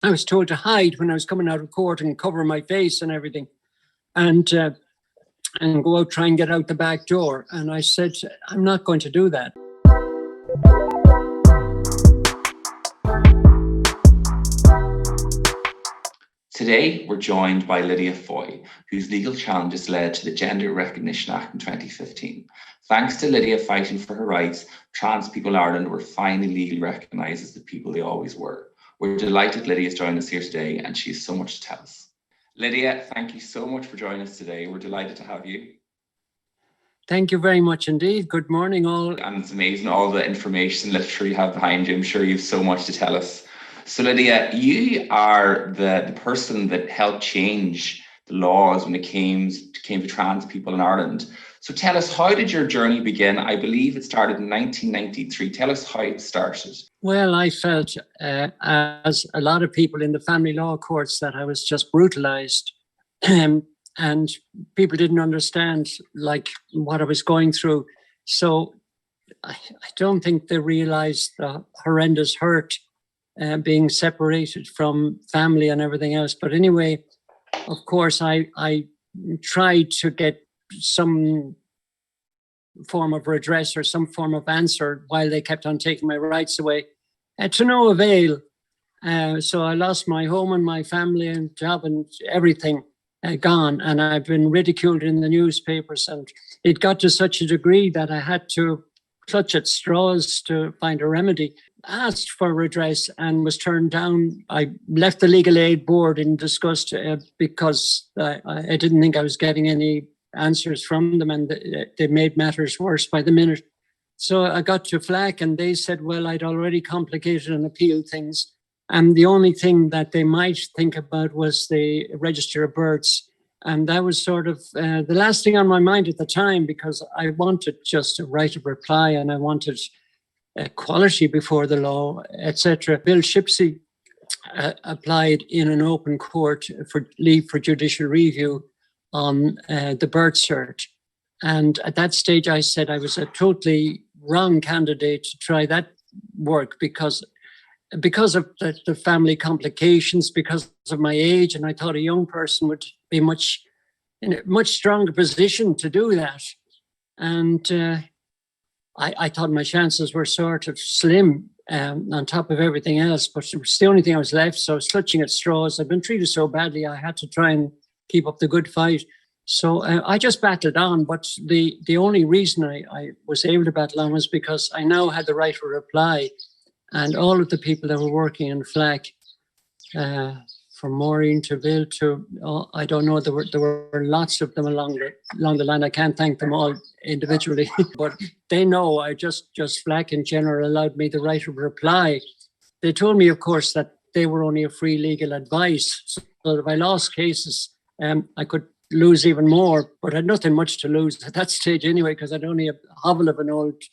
I was told to hide when I was coming out of court and cover my face and everything, and go out, try and get out the back door. And I said, I'm not going to do that. Today, we're joined by Lydia Foy, whose legal challenges led to the Gender Recognition Act in 2015. Thanks to Lydia fighting for her rights, trans people in Ireland were finally legally recognised as the people they always were. We're delighted Lydia's joined us here today, and she has so much to tell us. Lydia, thank you so much for joining us today. We're delighted to have you. Thank you very much indeed. Good morning, all. And it's amazing all the information and literature you have behind you. I'm sure you have so much to tell us. So Lydia, you are the person that helped change the laws when it came to trans people in Ireland. So tell us, how did your journey begin? I believe it started in 1993. Tell us how it started. Well, I felt, as a lot of people in the family law courts, that I was just brutalised. And people didn't understand what I was going through. So I don't think they realised the horrendous hurt being separated from family and everything else. But anyway, of course, I tried to get some form of redress or some form of answer while they kept on taking my rights away, to no avail. So I lost my home and my family and job and everything gone. And I've been ridiculed in the newspapers. And it got to such a degree that I had to clutch at straws to find a remedy. Asked for redress and was turned down. I left the Legal Aid Board in disgust because I didn't think I was getting any answers from them, and they made matters worse by the minute. So I got to FLAC and they said, well, I'd already complicated and appealed things. And the only thing that they might think about was the Register of Births. And that was sort of the last thing on my mind at the time, because I wanted just a right of reply and I wanted equality before the law, etc. Bill Shipsey applied in an open court for leave for judicial review on the birth cert. And at that stage, I said I was a totally wrong candidate to try that work because of the family complications, because of my age, and I thought a young person would be in a much stronger position to do that. And I thought my chances were sort of slim on top of everything else, but it was the only thing I was left. So I was clutching at straws. I've been treated so badly, I had to try and keep up the good fight. So I just battled on. But the only reason I was able to battle on was because I now had the right to reply. And all of the people that were working in FLAC, from Maureen to Bill to, I don't know, there were lots of them along the line. I can't thank them all individually, but they know I just FLAC in general allowed me the right of reply. They told me, of course, that they were only a free legal advice. So if I lost cases, I could lose even more, but I had nothing much to lose at that stage anyway, because I'd only a hovel of an old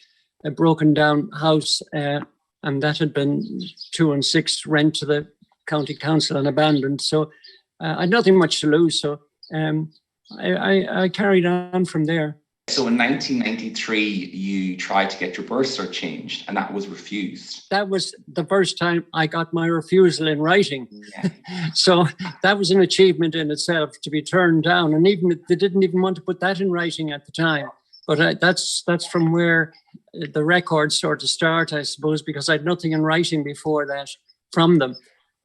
broken down house, and that had been 2 and 6 rent to the county council and abandoned. So I had nothing much to lose. So I carried on from there. So in 1993, you tried to get your birth cert changed, and that was refused. That was the first time I got my refusal in writing. Yeah. So that was an achievement in itself, to be turned down. And even they didn't even want to put that in writing at the time. But that's from where the records sort of start, I suppose, because I had nothing in writing before that from them.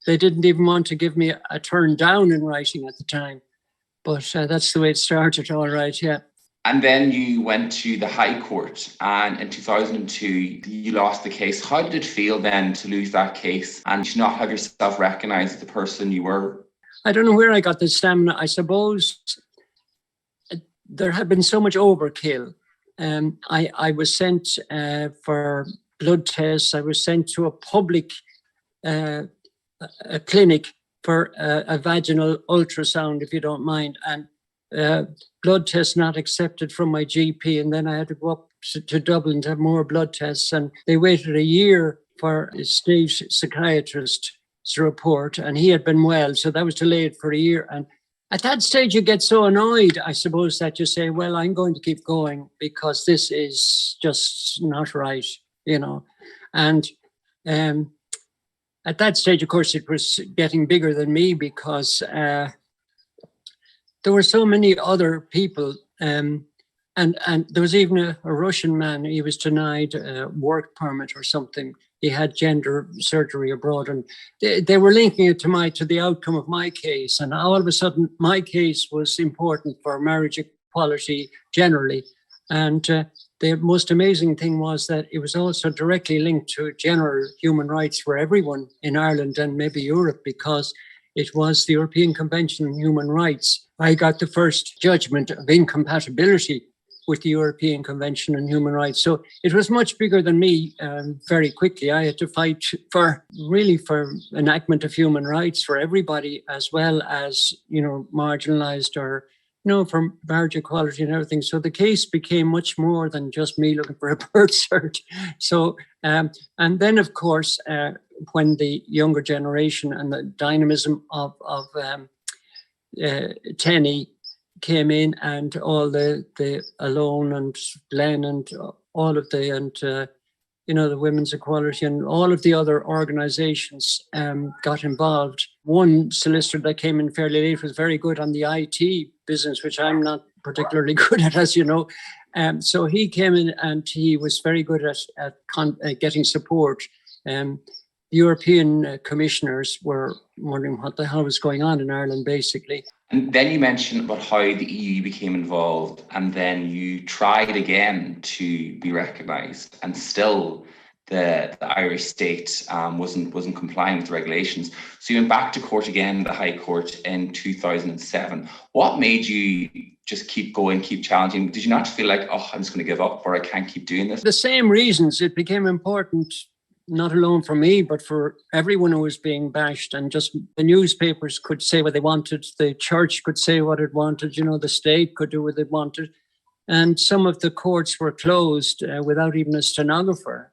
They didn't even want to give me a turn down in writing at the time. But that's the way it started, all right, yeah. And then you went to the High Court, and in 2002, you lost the case. How did it feel then to lose that case and to not have yourself recognised as the person you were? I don't know where I got the stamina. I suppose there had been so much overkill. I was sent for blood tests. I was sent to a public a clinic for a vaginal ultrasound, if you don't mind, and blood tests not accepted from my GP. And then I had to go up to Dublin to have more blood tests. And they waited a year for a state psychiatrist's report, and he had been well. So that was delayed for a year. And at that stage, you get so annoyed, I suppose, that you say, well, I'm going to keep going because this is just not right, you know. And at that stage, of course, it was getting bigger than me because there were so many other people. And there was even a Russian man. He was denied a work permit or something. He had gender surgery abroad, and they were linking it to the outcome of my case. And all of a sudden, my case was important for marriage equality generally. And the most amazing thing was that it was also directly linked to general human rights for everyone in Ireland and maybe Europe, because it was the European Convention on Human Rights. I got the first judgment of incompatibility with the European Convention on Human Rights. So it was much bigger than me very quickly. I had to fight for enactment of human rights for everybody, as well as, marginalized or, for marriage equality and everything. So the case became much more than just me looking for a birth cert. So, and then of course, when the younger generation and the dynamism of Tenny came in, and all the Alone and Glenn and all of the Women's Equality and all of the other organizations got involved. One solicitor that came in fairly late was very good on the IT business, which I'm not particularly good at, as you know. So he came in and he was very good at getting support. European commissioners were wondering what the hell was going on in Ireland, basically. And then you mentioned about how the EU became involved, and then you tried again to be recognised, and still the Irish state wasn't complying with the regulations. So you went back to court again, the High Court, in 2007. What made you just keep going, keep challenging? Did you not feel like, I'm just going to give up, or I can't keep doing this? The same reasons. It became important, not alone for me, but for everyone who was being bashed. And just the newspapers could say what they wanted. The church could say what it wanted. The state could do what it wanted. And some of the courts were closed without even a stenographer,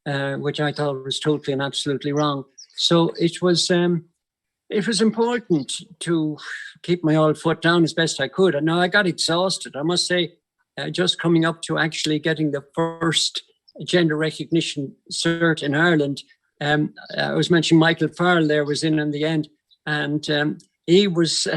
which I thought was totally and absolutely wrong. So it was important to keep my old foot down as best I could. And now I got exhausted. I must say, just coming up to actually getting the first gender recognition cert in Ireland. I was mentioning Michael Farrell there was in the end, and he was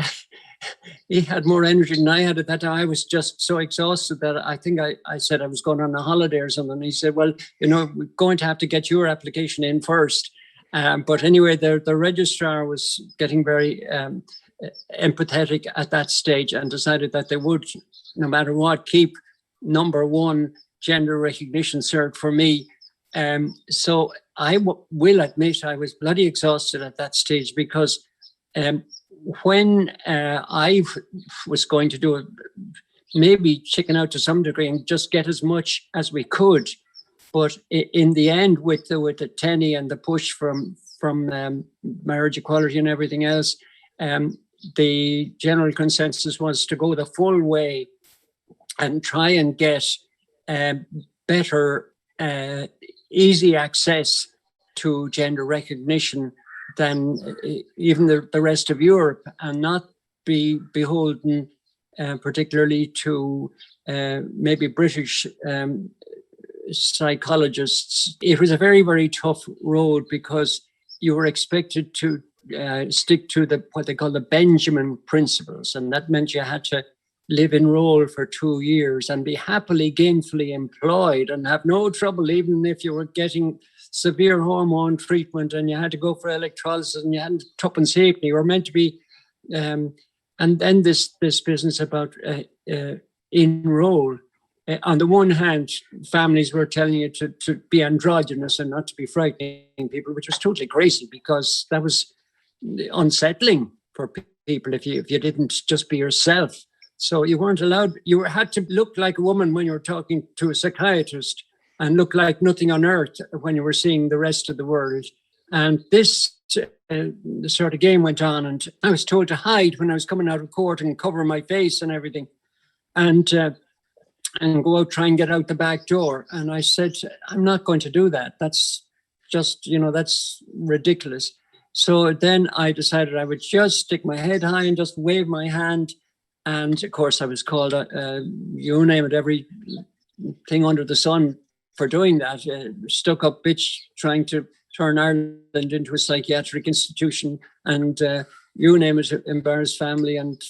he had more energy than I had at that time. I was just so exhausted that I think I said I was going on a holiday or something. He said, well, we're going to have to get your application in first. But anyway, the registrar was getting very empathetic at that stage and decided that they would, no matter what, keep number one gender recognition cert for me. So I will admit I was bloody exhausted at that stage, because when I was going to do it, maybe chicken out to some degree and just get as much as we could. But in the end, with the Tenny and the push from marriage equality and everything else, the general consensus was to go the full way and try and get better, easy access to gender recognition than even the rest of Europe, and not be beholden particularly to maybe British psychologists. It was a very, very tough road, because you were expected to stick to what they call the Benjamin principles, and that meant you had to live in role for 2 years and be happily gainfully employed and have no trouble, even if you were getting severe hormone treatment and you had to go for electrolysis and you hadn't tuppence halfpenny. You were meant to be, and then this business about enroll. On the one hand, families were telling you to be androgynous and not to be frightening people, which was totally crazy, because that was unsettling for people if you didn't just be yourself. So you weren't allowed, you had to look like a woman when you were talking to a psychiatrist, and look like nothing on earth when you were seeing the rest of the world. And this sort of game went on, and I was told to hide when I was coming out of court and cover my face and everything, and go out, try and get out the back door. And I said, I'm not going to do that. That's just, that's ridiculous. So then I decided I would just stick my head high and just wave my hand. And of course, I was called, you name it, every thing under the sun for doing that. Stuck up bitch, trying to turn Ireland into a psychiatric institution and you name it, embarrassed family and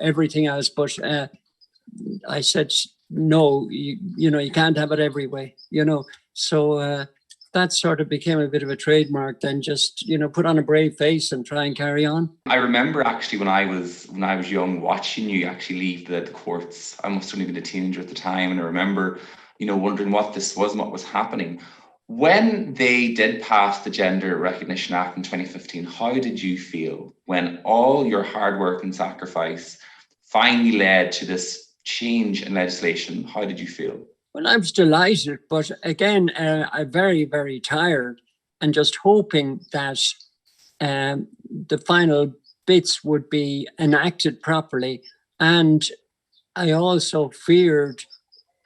everything else. But I said, no, you can't have it every way, So that sort of became a bit of a trademark then, just, put on a brave face and try and carry on. I remember actually when I was young, watching you actually leave the courts. I must have only been a teenager at the time. And I remember, wondering what this was and what was happening. When they did pass the Gender Recognition Act in 2015, how did you feel when all your hard work and sacrifice finally led to this change in legislation? How did you feel? Well, I was delighted, but again, I'm very, very tired and just hoping that the final bits would be enacted properly. And I also feared,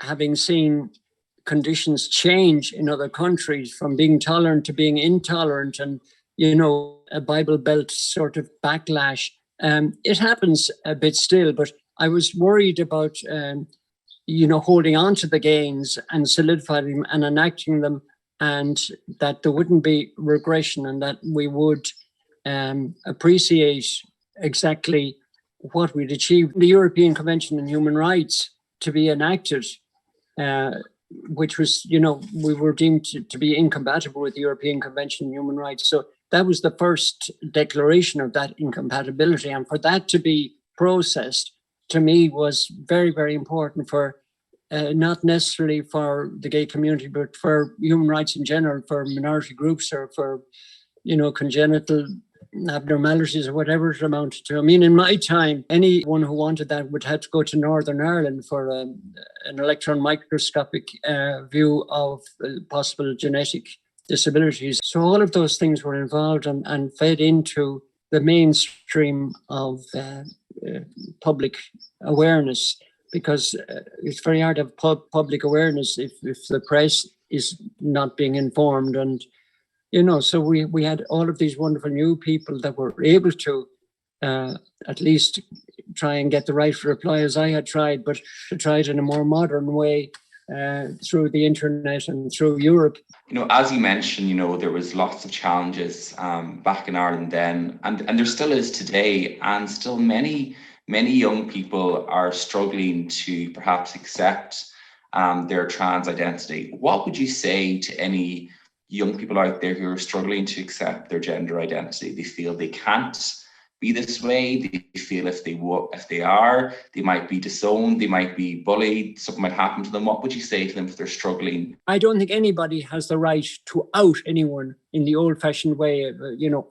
having seen conditions change in other countries from being tolerant to being intolerant and, a Bible Belt sort of backlash. It happens a bit still, but I was worried about, holding on to the gains and solidifying them and enacting them, and that there wouldn't be regression and that we would appreciate exactly what we'd achieved. The European Convention on Human Rights to be enacted, which was, we were deemed to be incompatible with the European Convention on Human Rights. So that was the first declaration of that incompatibility. And for that to be processed, to me, was very, very important for not necessarily for the gay community, but for human rights in general, for minority groups or for, congenital abnormalities or whatever it amounted to. I mean, in my time, anyone who wanted that would have to go to Northern Ireland for an electron microscopic view of possible genetic disabilities. So all of those things were involved and fed into the mainstream of public awareness, because it's very hard to have public awareness if the press is not being informed. And so we had all of these wonderful new people that were able to at least try and get the right reply, as I had tried, but to try it in a more modern way through the internet and through Europe. As you mentioned, there was lots of challenges back in Ireland then, and there still is today, and still many young people are struggling to perhaps accept their trans identity. What would you say to any young people out there who are struggling to accept their gender identity? They feel they can't be this way. They feel if they are, they might be disowned, they might be bullied, something might happen to them. What would you say to them if they're struggling? I don't think anybody has the right to out anyone in the old-fashioned way of,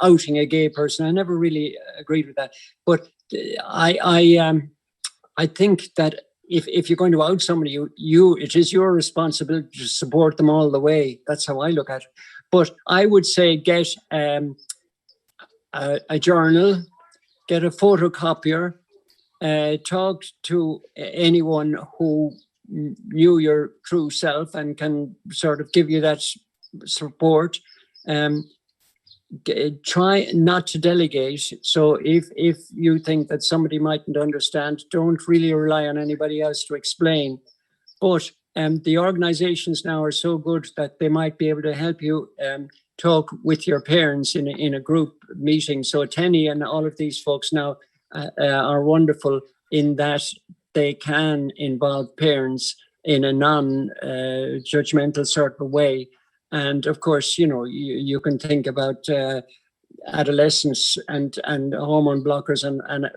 outing a gay person. I never really agreed with that. But I think that if you're going to out somebody, it is your responsibility to support them all the way. That's how I look at it. But I would say get a journal, get a photocopier, talk to anyone who knew your true self and can sort of give you that support. Try not to delegate. So if you think that somebody mightn't understand, don't really rely on anybody else to explain. But the organizations now are so good that they might be able to help you talk with your parents in a group meeting. So Tenny and all of these folks now are wonderful in that they can involve parents in a non-judgmental sort of way. And of course, you can think about adolescence and hormone blockers and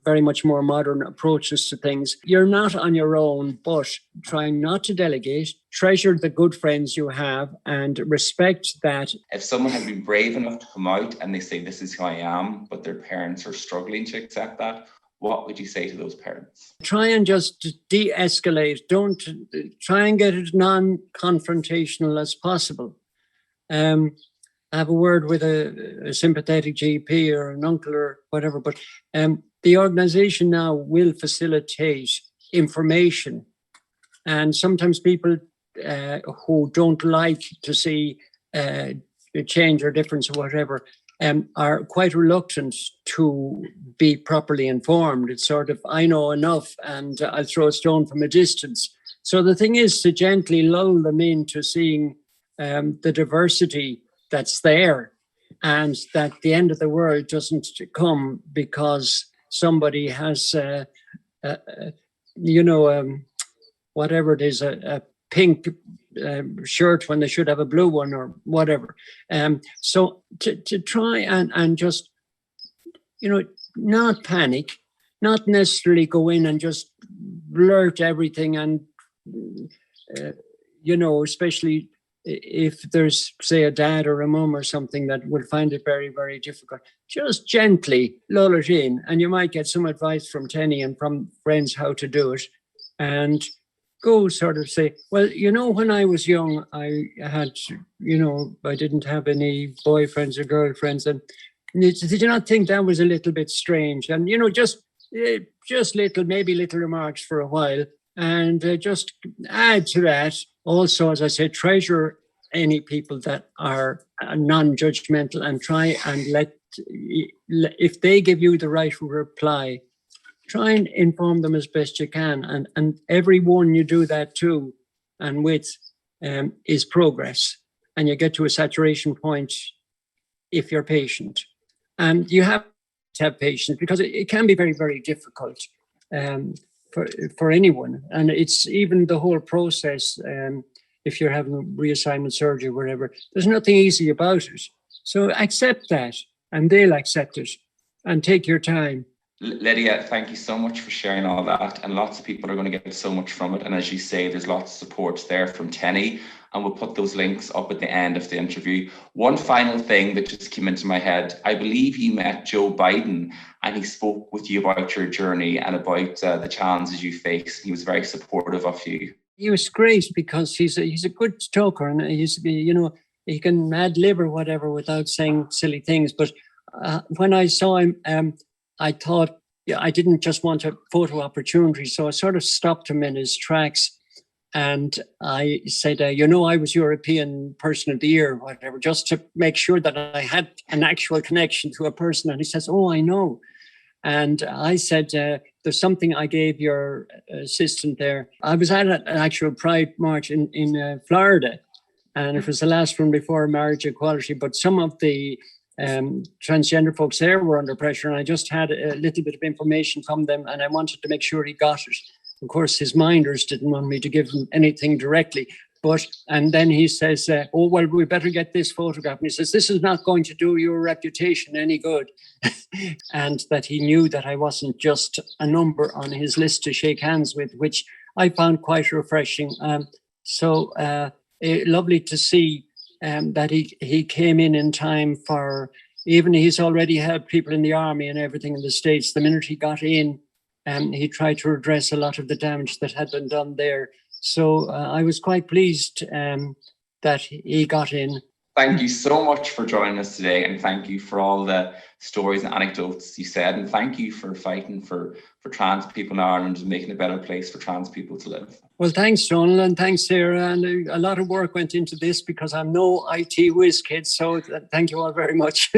very much more modern approaches to things. You're not on your own, but try not to delegate, treasure the good friends you have, and respect that. If someone has been brave enough to come out and they say, this is who I am, but their parents are struggling to accept that, what would you say to those parents? Try and just de-escalate. Don't try and get it non-confrontational as possible. Have a word with a sympathetic GP or an uncle or whatever, but the organization now will facilitate information. And sometimes people who don't like to see a change or difference or whatever are quite reluctant to be properly informed. It's sort of, I know enough and I'll throw a stone from a distance. So the thing is to gently lull them into seeing the diversity that's there, and that the end of the world doesn't come because somebody has, whatever it is, a pink shirt when they should have a blue one or whatever. So to try and just, not panic, not necessarily go in and just blurt everything and, especially if there's, say, a dad or a mum or something that would find it very, very difficult, just gently lull it in. And you might get some advice from Tenny and from friends how to do it. And go sort of say, well, when I was young, I had, I didn't have any boyfriends or girlfriends. And did you not think that was a little bit strange? And, just little remarks for a while. And just add to that. Also, as I said, treasure any people that are non-judgmental and try and if they give you the right reply, try and inform them as best you can. And everyone you do that to and with is progress. And you get to a saturation point if you're patient. And you have to have patience because it can be very, very difficult for anyone. And it's even the whole process, if you're having reassignment surgery or whatever, there's nothing easy about it. So accept that and they'll accept it and take your time. Lydia, thank you so much for sharing all that, and lots of people are going to get so much from it. And as you say, there's lots of support there from Tenny, and we'll put those links up at the end of the interview. One final thing that just came into my head, I believe you met Joe Biden and he spoke with you about your journey and about the challenges you face. He was very supportive of you. He was great because he's a good talker, and he can ad lib or whatever without saying silly things. But when I saw him, I thought, I didn't just want a photo opportunity. So I sort of stopped him in his tracks. And I said, I was European Person of the Year, whatever, just to make sure that I had an actual connection to a person. And he says, oh, I know. And I said, there's something I gave your assistant there. I was at an actual Pride March in Florida. And it was the last one before marriage equality. But some of the transgender folks there were under pressure, and I just had a little bit of information from them, and I wanted to make sure he got it. Of course, his minders didn't want me to give him anything directly, and then he says, oh, well, we better get this photograph. And he says, this is not going to do your reputation any good. And that he knew that I wasn't just a number on his list to shake hands with, which I found quite refreshing. Lovely to see that he came in time for, even he's already helped people in the army and everything in the States. The minute he got in, he tried to redress a lot of the damage that had been done there. So I was quite pleased that he got in. Thank you so much for joining us today, and thank you for all the stories and anecdotes you said, and thank you for fighting for trans people in Ireland and making a better place for trans people to live. Well, thanks, Donald, and thanks, Sarah. And a lot of work went into this because I'm no IT whiz kid, so thank you all very much.